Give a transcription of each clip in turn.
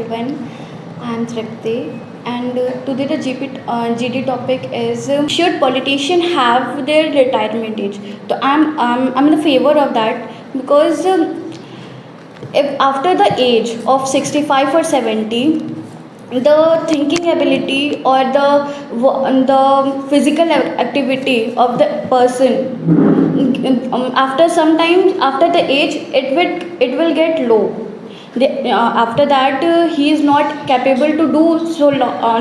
everyone. I'm Tripti, and today the GD topic is should politicians have their retirement age? So I'm in the favor of that because if after the age of 65 or 70, the thinking ability or the physical activity of the person, after some time after the age, it will get low. After that, he is not capable to do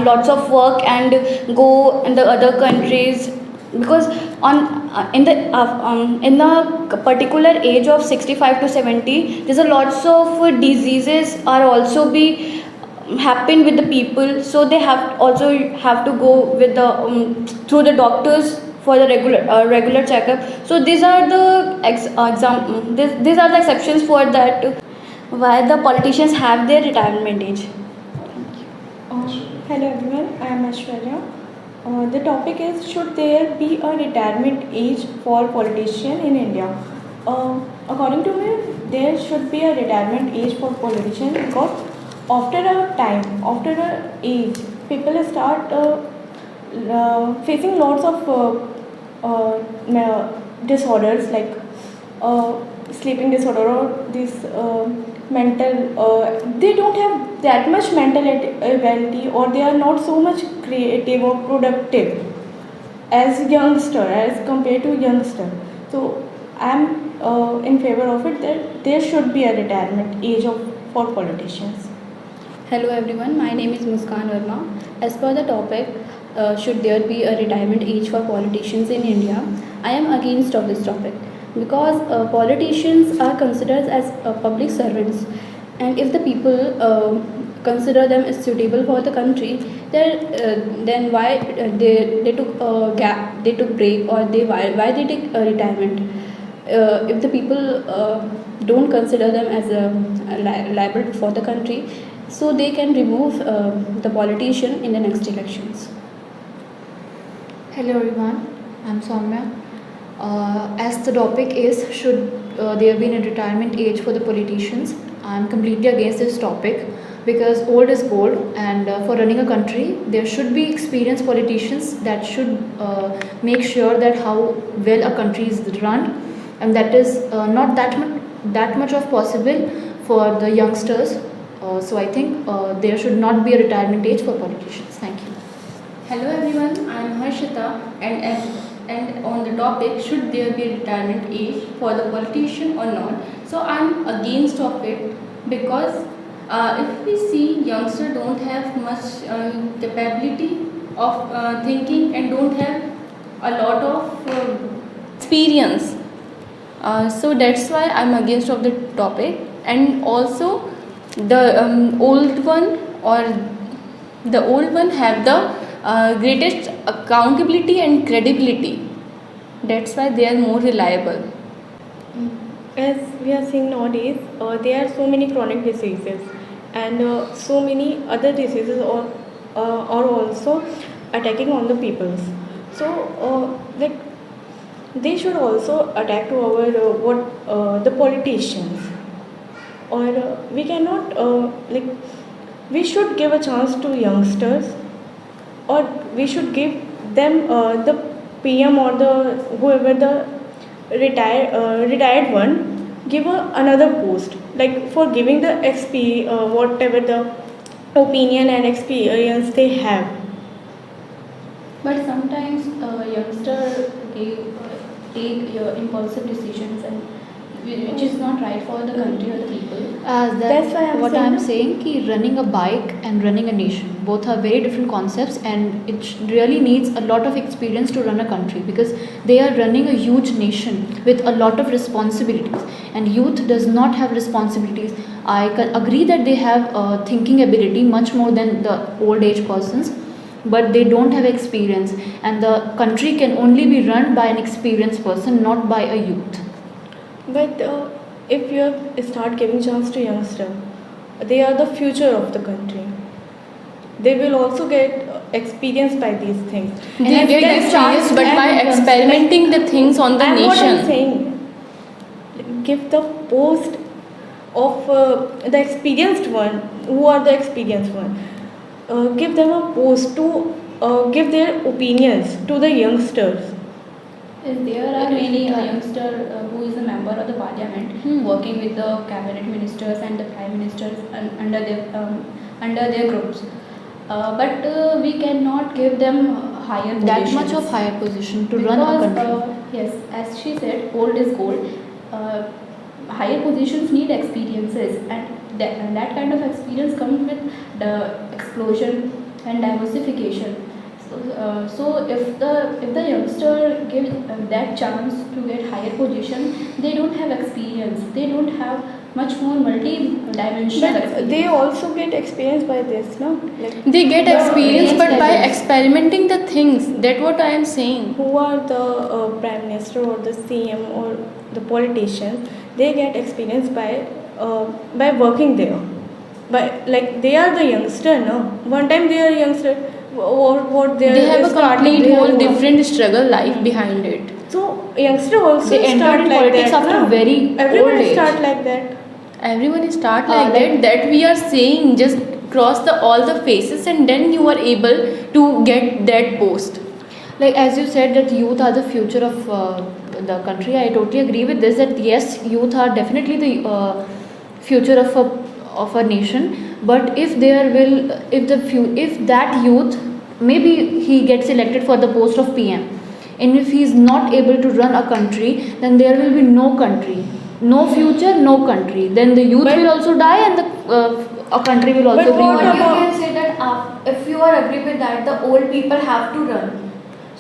lots of work and go in the other countries, because on in the particular age of 65 to 70, there's a lots of diseases are also be happen with the people, so they have to go with the through the doctors for the regular checkup. So these are the these are the exceptions for that, why the politicians have their retirement age. Hello everyone, I am Ashwarya. The topic is, should there be a retirement age for politician in India? According to me, there should be a retirement age for politicians, because after a time, after a age, people start facing lots of disorders like sleeping disorder or this mental. They don't have that much mental ability, or they are not so much creative or productive as youngster as compared to youngster. So I'm in favor of it that there should be a retirement age for politicians. Hello everyone, my name is Muskan Verma. As per the topic, should there be a retirement age for politicians in India? I am against of this topic, because politicians are considered as public servants, and if the people consider them as suitable for the country, then why they took gap, they took break, or why they take retirement? If the people don't consider them as a liable for the country, so they can remove the politician in the next elections. Hello everyone, I'm Soumya. As the topic is, should there be a retirement age for the politicians, I'm completely against this topic, because old is gold, and for running a country there should be experienced politicians that should make sure that how well a country is run, and that is not that much of possible for the youngsters. So I think there should not be a retirement age for politicians. Thank you. Hello everyone, I am Harshita, and on the topic, should there be a retirement age for the politician or not? So I am against of it, because if we see youngsters don't have much capability of thinking and don't have a lot of experience. So that's why I'm against of the topic. And also the old one have the greatest accountability and credibility. That's why they are more reliable. As we are seeing nowadays, there are so many chronic diseases, and so many other diseases are also attacking on the peoples. So like they should also attack to our the politicians, or we cannot like we should give a chance to youngsters, or we should give them the PM or the whoever the retired one, give another post, like for giving the whatever the opinion and experience they have. But sometimes youngsters take impulsive decisions, and which is not right for the country or the people. That's why I'm saying ki running a bike and running a nation, both are very different concepts, and it really needs a lot of experience to run a country, because they are running a huge nation with a lot of responsibilities, and youth does not have responsibilities. I can agree that they have thinking ability much more than the old age persons, but they don't have experience, and the country can only be run by an experienced person, not by a youth. But if you start giving chance to youngsters, they are the future of the country. They will also get experience by these things. They get experience, but by experimenting the things on the and nation. what I'm saying, give the post of the experienced one, who are the experienced one, give them a post to give their opinions to the youngsters. Yes, there are many youngster who is a member of the parliament working with the cabinet ministers and the prime ministers under their groups. But we cannot give them higher That positions. much of higher position to run a country. Yes, as she said, old is gold. Higher positions need experiences, and that kind of experience comes with the explosion and diversification. So if the youngster gives that chance to get higher position, they don't have experience. They don't have much more multi-dimensional But experience. they also get experience by this, no? Like, They get experience, but by levels. experimenting the things. That's what I am saying. who are the prime minister or the CM or the politicians? They get experience by working there. But like they are the youngster, no? One time they are youngster, or what they They have a starting complete their whole work. different struggle life behind it. So youngster also They entered start in like politics that, after no? very Everyone old age. start like that. Everyone is start Uh, like like- that we are saying. Just cross all the phases and then you are able to get that post. Like as you said that youth are the future of the country, I totally agree with this, that yes, youth are definitely the future of a nation. But if there will if that youth, maybe he gets elected for the post of PM, and if he is not able to run a country, then there will be no country, no future, no country. Then the youth But- will also die, and a country will also But be what But you about- can say that if you are agree with that, the old people have to run.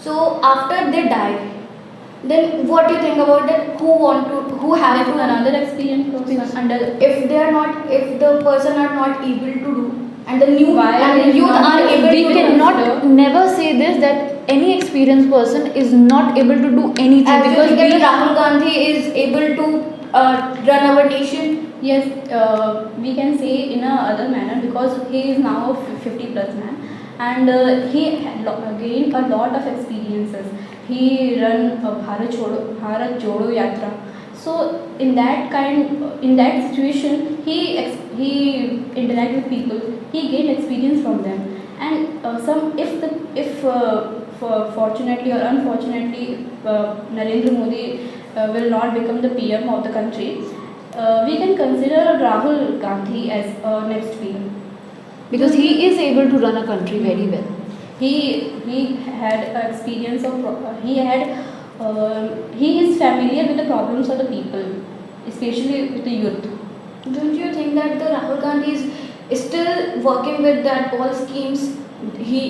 So after they die, then what do you think about that? Who have There's to another experienced person under. if they are not, if the person are not able to do, and the new Why and the is youth not are able able We to do, cannot never say this, that any experienced person is not able to do anything, as you because think that we Rahul Gandhi is able to run our nation. Yes, we can say in a other manner, because he is now a 50 plus man, and he had gained a lot of experiences. He run Bharat Jodo Yatra. So in that situation, he interact with people. He gained experience from them, and fortunately or unfortunately, Narendra Modi will not become the PM of the country. We can consider Rahul Gandhi as next PM. because he is able to run a country very well. He had experience of he is familiar with the problems of the people, especially with the youth. Don't you think that the Rahul Gandhi is still working with that all schemes? He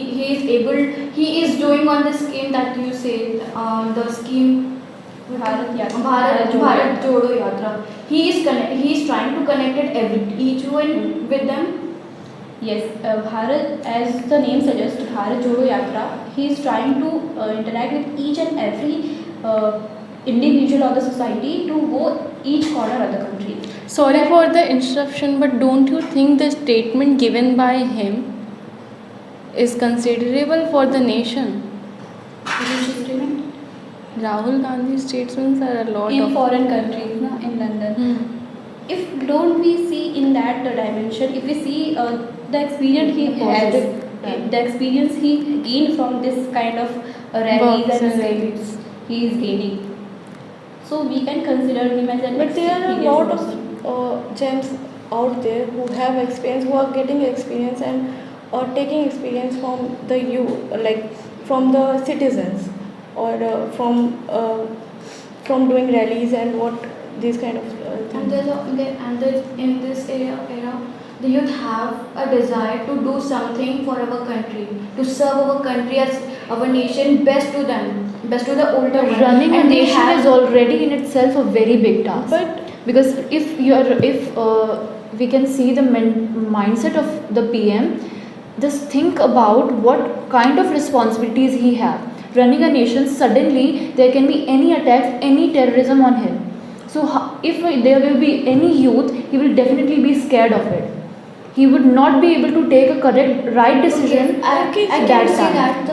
is doing on the scheme that you say, the scheme Bharat Yatra. Bharat Jodo Yatra. He is trying to connect each one with them. Yes, Bharat, as the name suggests, Bharat Jodo Yatra, he is trying to interact with each and every individual of the society to go each corner of the country. Sorry for the interruption, but don't you think the statement given by him is considerable for the nation? Rahul Gandhi's statements are a lot In of. foreign countries, na, in London. If don't we see in that dimension, if we see the experience he has, the experience he gained from this kind of rallies Works and and rallies he is gaining, so we can consider him as an But there are a experienced lot person. of gems out there who have experience, who are getting experience and taking experience from the youth, like from the citizens, or from doing rallies and what these kind of And things. in this era, the youth have a desire to do something for our country, to serve our country as our nation best to them, best to the older one. Running a And they nation have- is already in itself a very big task. But Because if we can see the mindset of the PM, just think about what kind of responsibilities he have. Running a nation, suddenly there can be any attacks, any terrorism on him. So if there will be any youth, he will definitely be scared of it. He would not be able to take a correct, right decision Okay, I at can that say time.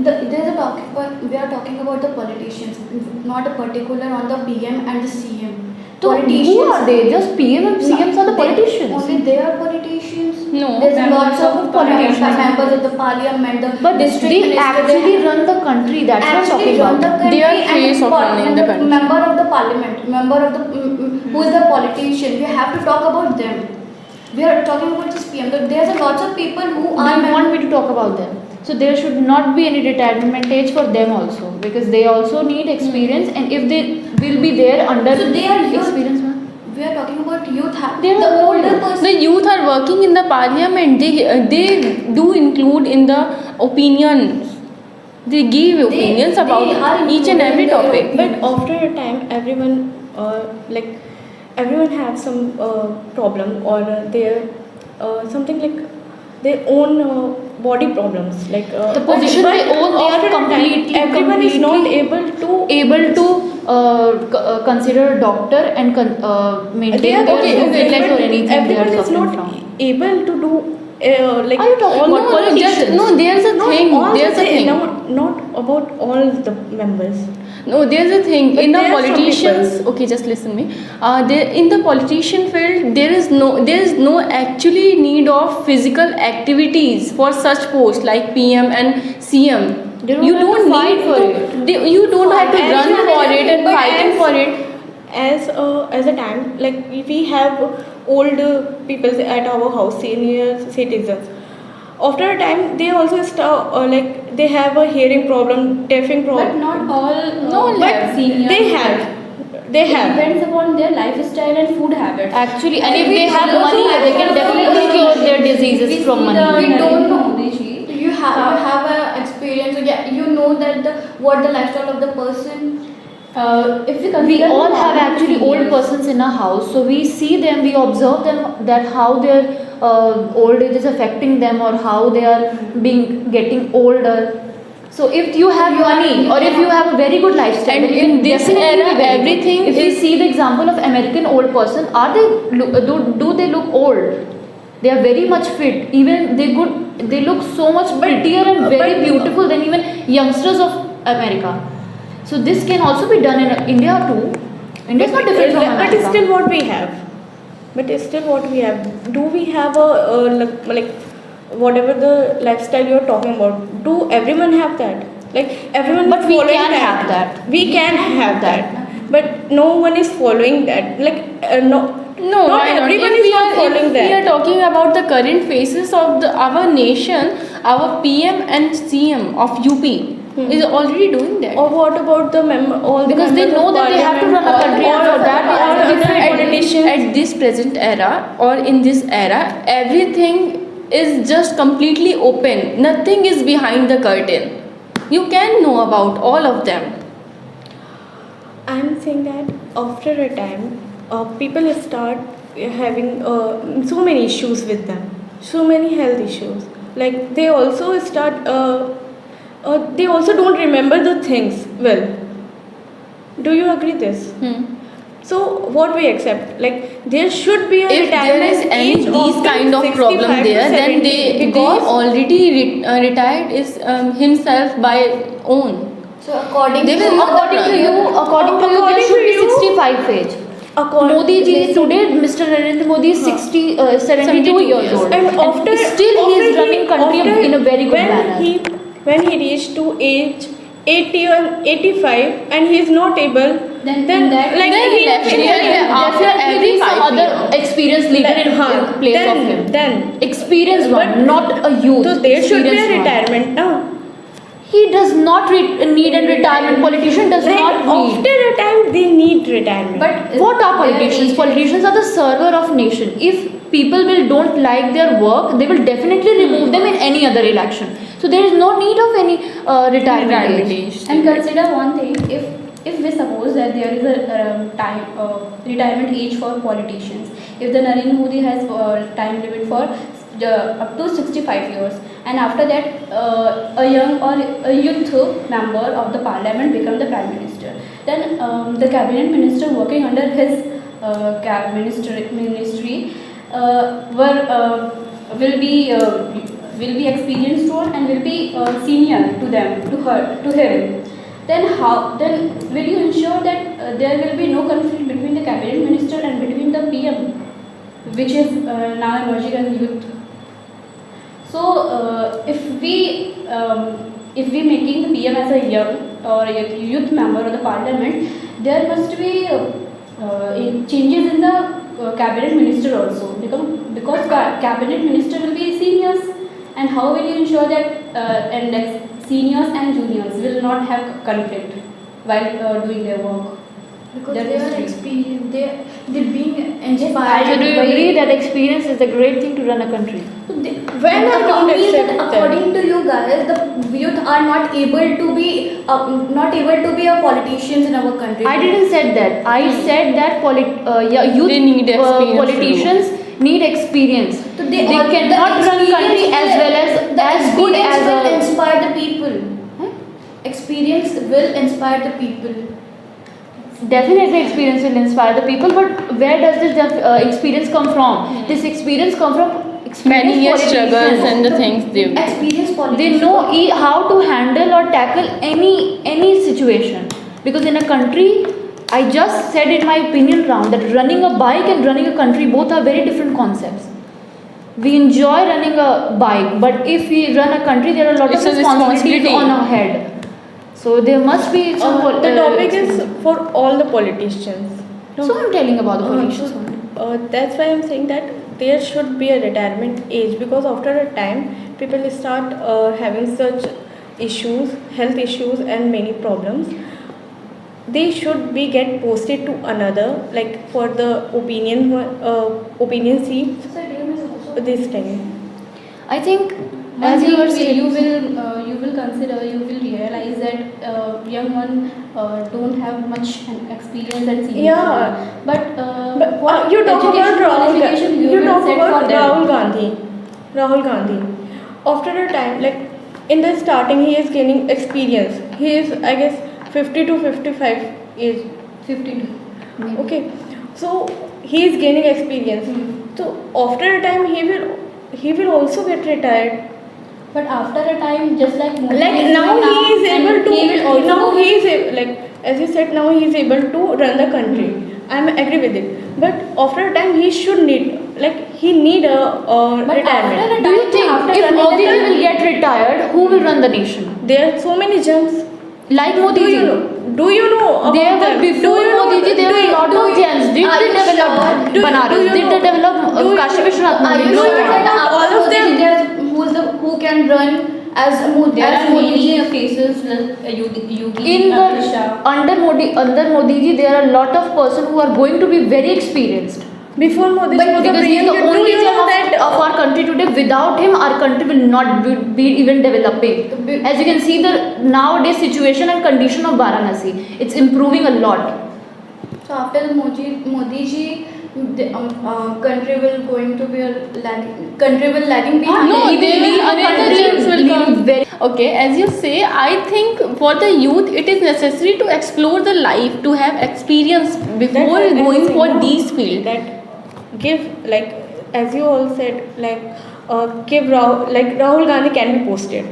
that there's a talking, but we are talking about the politicians, not a particular on the PM and the CM. So who are they? Just PM and CMs are the politicians. Only they are politicians. No, There's members lots of of parliament. members of the parliament, the But district they minister, actually run the country. That's what I'm actually talking run the about. country. They are face of running the country. Member of the parliament, member of the who is the politician. We have to talk about them. We are talking about this PM. There's a lots of people who Do are you want me to talk about them? So there should not be any retirement age for them also, because they also need experience, and if they will be there under So they are youth. experience, ma'am. We are talking about youth. They are The older old. person. The youth are working in the parliament. They do include in the opinions. They give opinions they about are each and every including topic. But after a time, everyone have some problem, or their something like their own body problems. The position but they own, they are after a time, completely everyone is not able to consider a doctor and maintain they are their okay, intellect or anything they are everyone is suffering not from. able to do like Are you talking all about the politicians? No, there's a not thing. all There's a the- thing. not about all the members. No, there's a thing But in the there are some politicians. Okay, just listen me. There in the politician field, there is no actually need of physical activities for such posts like PM and CM. They don't You have to don't fight need for to. You don't have to run for it and fighting for it. As a time, like we have old people at our house, senior citizens. After a time, they also start like they have a hearing problem, deafing But problem. not all No, But seniors. they have. They It have. depends upon their lifestyle and food habits. Actually, and if we they have also money, have they can also definitely money. cure their diseases We from see money. the We don't know. Rishi. You have a experience. So yeah, you know that what the lifestyle of the person. If we consider We the all have modern actually old seniors, persons in our house, so we see them, we observe them, that how their old age is affecting them, or how they are getting older. So if you have money, or if you have a very good lifestyle, And then you in can this definitely era, be very good. everything If we is- see the example of American old person, are they do they look old? They are very much fit. Even they look so much prettier and very beautiful than even youngsters of America. So this can also be done in India too. India is not different from But America. it's still what we have. But it's still what we have. Do we have like whatever the lifestyle you're talking about? Do everyone have that? Like everyone But is we following can that. have that. We can have that. But no one is following that. Like no. No, not why not? everyone If is not following we that. are talking about the current faces of our nation, our PM and CM of UP is already doing that. Or what about the all the Because they members know of that they have to run a parliament, country, and for that they all have other different politicians. At this present era, or in this era, everything is just completely open. Nothing is behind the curtain. You can know about all of them. I'm saying that after a time, people start having so many issues with them, so many health issues. Like they also start, they also don't remember the things well. Do you agree this? So what we accept, like there should be a If there retirement is any age these of kind of 65 problem to there, then 70, they because already retired is himself by own. So according They to will not according to you, there According should to be you- 65 age. Modi ji today, Mr. Narendra Modi is 72 years old, and after still he is running country after in a very good when manner. When he reached to age 80 or 85 and he is not able, Then then in that- like then he definitely after Definitely every some 5 other years. experienced leader in place then, of him. then Experienced one, But- not a youth. so there should be a experienced one. retirement now. He does not need a retirement. Politician does Like not need. after a time they need retirement. But What are their politicians? age- Politicians are the server of nation. If people don't like their work, they will definitely remove them in any other election. So there is no need of any retirement age. And consider one thing, if we suppose that there is a retirement age for politicians, if the Narendra Modi has time limit for up to 65 years, and after that a young or a youth member of the parliament become the prime minister, then the cabinet minister working under his ministry will be experienced one and will be senior to them, to him. then then will you ensure that there will be no conflict between the cabinet minister and between the PM, which is now emerging as youth? So if we making the PM as a young or a youth member of the parliament, there must be changes in the cabinet minister also, because cabinet minister will be seniors, and how will you ensure that and like seniors and juniors will not have conflict while doing their work? Because That they is are true. experienced, they're being Yes, inspired. So do you by- agree that experience is the great thing to run a country? When I don't accept that. According to you guys, the youth are not able to be a politicians in our country. I didn't said that. I said that youth They need experience to politicians need experience. So They all- cannot the run country experience as well as the good experience as will a. inspire the people. Huh? Experience will inspire the people. Definitely, experience will inspire the people. But where does this experience come from? This experience come from Many experienced years struggles politicians. and the things they. Experience They politicians. know how to handle or tackle any situation, because in a country, I just said in my opinion round that running a bike and running a country both are very different concepts. We enjoy running a bike, but if we run a country, there are a lot It's of a responsibilities responsibility. on our head. So there must be some. The topic is for all the politicians. So I'm telling about the politicians only. That's why I'm saying that there should be a retirement age, because after a time people start having such issues, health issues and many problems. They should be get posted to another, like for the opinion seats this time. I think One as you were thing saying, you will consider, you will realize that young one don't have much experience and seniority. Yeah. But what You talk about education qualification you will talk set for about them? Rahul Gandhi. After a time, like in the starting, he is gaining experience. He is, I guess, 50 to 55 age. 52. Okay, so he is gaining experience. So after a time, he will also get retired. But after a time, just like Modi Like is now doing he is and able to. he will also Now he is like, as you said, now he is able to run the country. I am agree with it. But after a time, he should need, like he need a But retirement. after a do you think after if running the Modi ji will country- get retired, who will run the nation? There are so many gems. Like Modi Do ji. you know? Do you know about There were them? before Do you know- Modi ji, there were a lot do of you- gems. Did Are they you develop sure? Do you Banaras? know- Did they develop do you- Kashi Vishwanath Are you Mandir? sure No. that all after of Modi them- ji, who can run as Modi? There As are Modi many ji? faces like Yogi, In Amish Shah. the under Modi ji, there are a lot of person who are going to be very experienced. Before Modi ji was a Because he is PM, the do only you gem know that of our country today. Without him, our country will not be even developing. As you can see, the nowadays situation and condition of Varanasi, it's improving a lot. So after the Modi ji, the country will going to be country will lagging behind. No, He will they will, leave a again the country gems will leaving come. very. Okay, as you say, I think for the youth it is necessary to explore the life, to have experience before That's what I'm going saying, for no? these fields. That give, like as you all said, like Rahul Gandhi can be posted.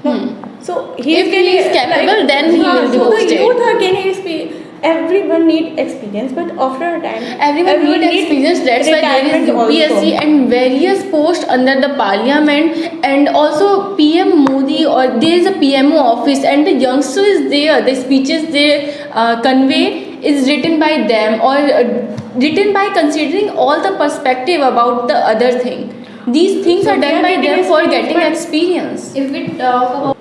No? So he If he is capable, then he will be so posted. the youth are gaining experience. Everyone need experience, but after a time, Everyone need experience. That's why there is retirement UPSC also. and various posts under the parliament, and also PM Modi, or there is a PMO office, and the youngster is there. The speeches they convey is written by them, or written by considering all the perspective about the other thing. These things So are they done are by getting them for experience, getting but- experience. If we talk about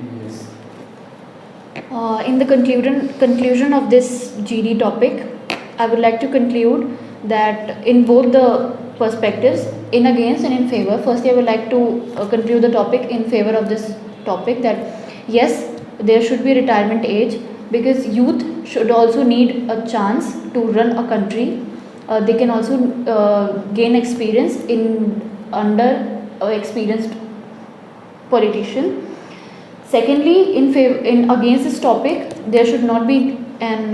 In the conclusion of this GD topic, I would like to conclude that in both the perspectives, in against and in favor. Firstly, I would like to conclude the topic in favor of this topic, that yes, there should be retirement age, because youth should also need a chance to run a country. They can also gain experience under experienced politician. Secondly, in against this topic, there should not be an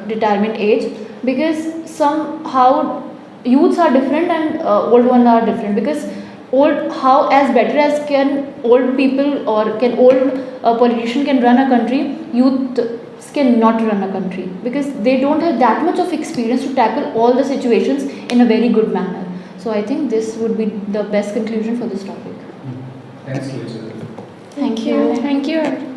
retirement age, because somehow youths are different and old ones are different. Because better as can old people or can old politician can run a country, youth cannot run a country because they don't have that much of experience to tackle all the situations in a very good manner. So I think this would be the best conclusion for this topic. Thanks to each other. Thank you. Thank you.